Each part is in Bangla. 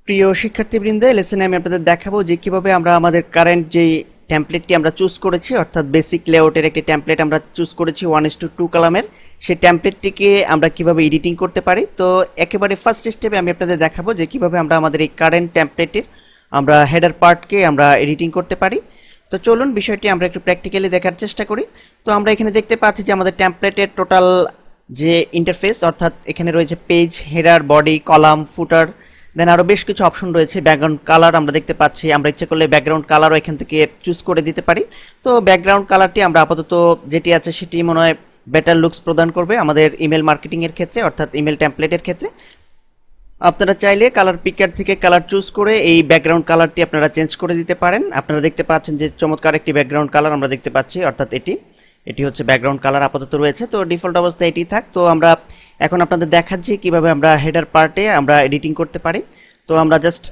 প্রিয় শিক্ষার্থীবৃন্দ, লেসনে আমি আপনাদের দেখাবো যে কিভাবে আমরা আমাদের কারেন্ট যে টেমপ্লেটটি আমরা চুজ করেছি, অর্থাৎ বেসিক লেআউটের একটি টেমপ্লেট আমরা চুজ করেছি 1:2 কলামের, সেই টেমপ্লেটটিকে আমরা কিভাবে এডিটিং করতে পারি। তো একেবারে ফার্স্ট স্টেপে আমি আপনাদের দেখাবো যে কিভাবে আমরা আমাদের এই কারেন্ট টেমপ্লেটের আমরা হেডার পার্টকে আমরা এডিটিং করতে পারি। তো চলুন বিষয়টি আমরা একটু প্র্যাকটিক্যালি দেখার চেষ্টা করি। তো আমরা এখানে দেখতে পাচ্ছি যে আমাদের টেমপ্লেটের টোটাল যে ইন্টারফেস, অর্থাৎ এখানে রয়েছে পেজ, হেডার, বডি, কলাম, ফুটার, দেন আরও বেশ কিছু অপশন রয়েছে। ব্যাকগ্রাউন্ড কালার আমরা দেখতে পাচ্ছি, আমরা ইচ্ছে করলে ব্যাকগ্রাউন্ড কালারও এখান থেকে চুজ করে দিতে পারি। তো ব্যাকগ্রাউন্ড কালারটি আমরা আপাতত যেটি আছে সেটি মনে হয় বেটার লুকস প্রদান করবে আমাদের ইমেল মার্কেটিংয়ের ক্ষেত্রে, অর্থাৎ ইমেল টেমপ্লেটের ক্ষেত্রে। আপনারা চাইলে কালার পিকার থেকে কালার চুজ করে এই ব্যাকগ্রাউন্ড কালারটি আপনারা চেঞ্জ করে দিতে পারেন। আপনারা দেখতে পাচ্ছেন যে চমৎকার একটি ব্যাকগ্রাউন্ড কালার আমরা দেখতে পাচ্ছি, অর্থাৎ এটি হচ্ছে ব্যাকগ্রাউন্ড কালার আপাতত রয়েছে। তো ডিফল্ট অবস্থায় এটি থাক। তো আমরা এখন আপনাদের দেখাচ্ছি কিভাবে আমরা হেডার পার্টে আমরা এডিটিং করতে পারি। তো আমরা জাস্ট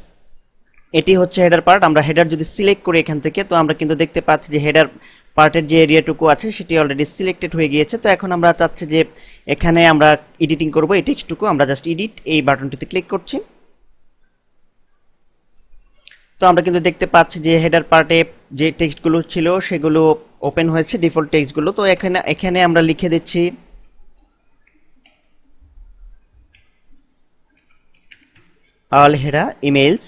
এটি হচ্ছে হেডার পার্ট, আমরা হেডার যদি সিলেক্ট করি এখান থেকে, তো আমরা কিন্তু দেখতে পাচ্ছি যে হেডার পার্টের যে এরিয়াটুকু আছে সেটি অলরেডি সিলেক্টেড হয়ে গিয়েছে। তো এখন আমরা চাচ্ছি যে এখানে আমরা এডিটিং করব এই টেক্সটটুকু, আমরা জাস্ট এডিট এই বাটনটিতে ক্লিক করছি। তো আমরা কিন্তু দেখতে পাচ্ছি যে হেডার পার্টে যে টেক্সটগুলো ছিল সেগুলো ওপেন হয়েছে, ডিফল্ট টেক্সটগুলো। তো এখানে আমরা লিখে দিচ্ছি আলহেরা ইমেলস।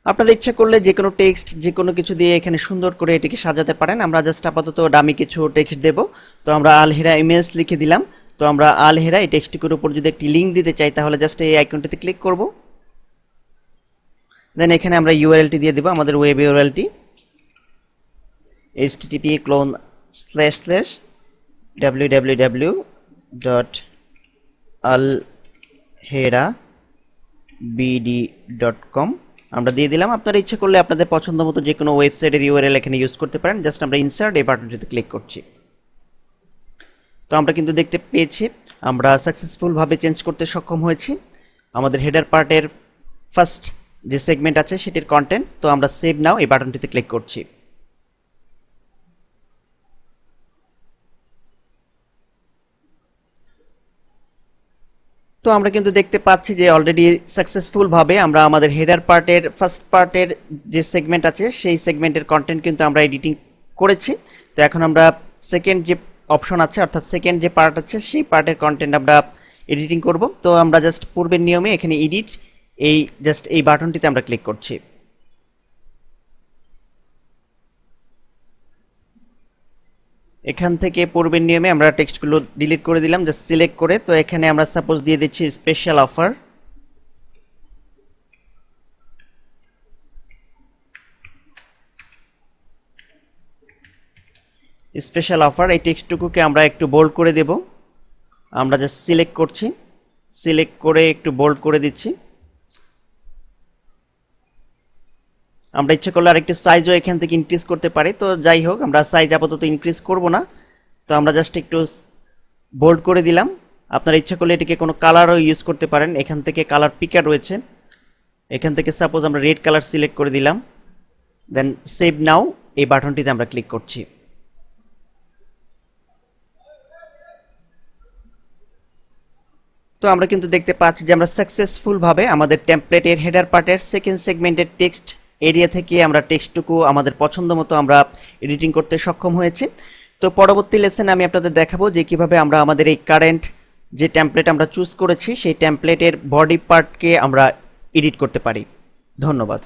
আপনারা ইচ্ছা করলে যে কোনো টেক্সট যে কোনো কিছু দিয়ে এখানে সুন্দর করে এটিকে সাজাতে পারেন। আমরা জাস্ট আপাতত ডামি কিছু টেক্সট দেব। তো আমরা আলহেরা ইমেলস লিখে দিলাম। তো আমরা আলহেরা এই টেক্সটটির উপর যদি একটি লিঙ্ক দিতে চাই তাহলে জাস্ট এই আইকনটিতে ক্লিক করব। দেন এখানে আমরা ইউআরএলটি দিয়ে দেব, আমাদের ওয়েব ইউআরএলটি http://www.alherabd.com আমরা দিয়ে দিলাম। আপনারা ইচ্ছা করলে আপনাদের পছন্দ মতো যে কোনো ওয়েবসাইটের ইউআরএল এখানে ইউজ করতে পারেন। জাস্ট আমরা ইনসার্ট এই বাটনটিতে ক্লিক করছি। তো আমরা কিন্তু দেখতে পেয়েছি আমরা সাকসেসফুলভাবে চেঞ্জ করতে সক্ষম হয়েছি আমাদের হেডার পার্টের ফার্স্ট যে সেগমেন্ট আছে সেটির কন্টেন্ট। তো আমরা সেভ নাও এই বাটনটিতে ক্লিক করছি। তো আমরা কিন্তু দেখতে পাচ্ছি যে অলরেডি সাকসেসফুলভাবে আমরা আমাদের হেডার পার্টের ফার্স্ট পার্টের যে সেগমেন্ট আছে সেই সেগমেন্টের কন্টেন্ট কিন্তু আমরা এডিটিং করেছি। তো এখন আমরা সেকেন্ড যে অপশন আছে, অর্থাৎ সেকেন্ড যে পার্ট আছে সেই পার্টের কন্টেন্ট আমরা এডিটিং করব। তো আমরা জাস্ট পূর্বের নিয়মে এখানে এডিট এই বাটনটিতে আমরা ক্লিক করছি। এখান থেকে পূর্বের নিয়মে আমরা টেক্সটগুলো ডিলিট করে দিলাম, জাস্ট সিলেক্ট করে। তো এখানে আমরা সাপোজ দিয়ে দিচ্ছি স্পেশাল অফার। স্পেশাল অফার এই টেক্সটটুকুকে আমরা একটু বোল্ড করে দেব। আমরা জাস্ট সিলেক্ট করছি, সিলেক্ট করে একটু বোল্ড করে দিচ্ছি। আমরা ইচ্ছা করলে আরেকটু সাইজও এখান থেকে ইনক্রিজ করতে পারি। তো যাই হোক, আমরা সাইজ আপাতত ইনক্রিজ করব না। তো আমরা জাস্ট একটু বোল্ড করে দিলাম। আপনারা ইচ্ছা করলে এটিকে কোনো কালারও ইউজ করতে পারেন। এখান থেকে কালার পিকার রয়েছে, এখান থেকে সাপোজ আমরা রেড কালার সিলেক্ট করে দিলাম। দেন সেভ নাও এই বাটনটিতে আমরা ক্লিক করছি। তো আমরা কিন্তু দেখতে পাচ্ছি যে আমরা সাকসেসফুলভাবে আমাদের টেমপ্লেটের হেডার পার্টের সেকেন্ড সেগমেন্টের টেক্সট এরিয়া থেকে আমরা টেক্সটটুকু আমাদের পছন্দ মতো আমরা এডিটিং করতে সক্ষম হয়েছি। তো পরবর্তী লেসনে আমি আপনাদের দেখাবো যে কিভাবে আমরা আমাদের এই কারেন্ট যে টেমপ্লেট আমরা চুজ করেছি সেই টেমপ্লেটের বডি পার্টকে আমরা এডিট করতে পারি। ধন্যবাদ।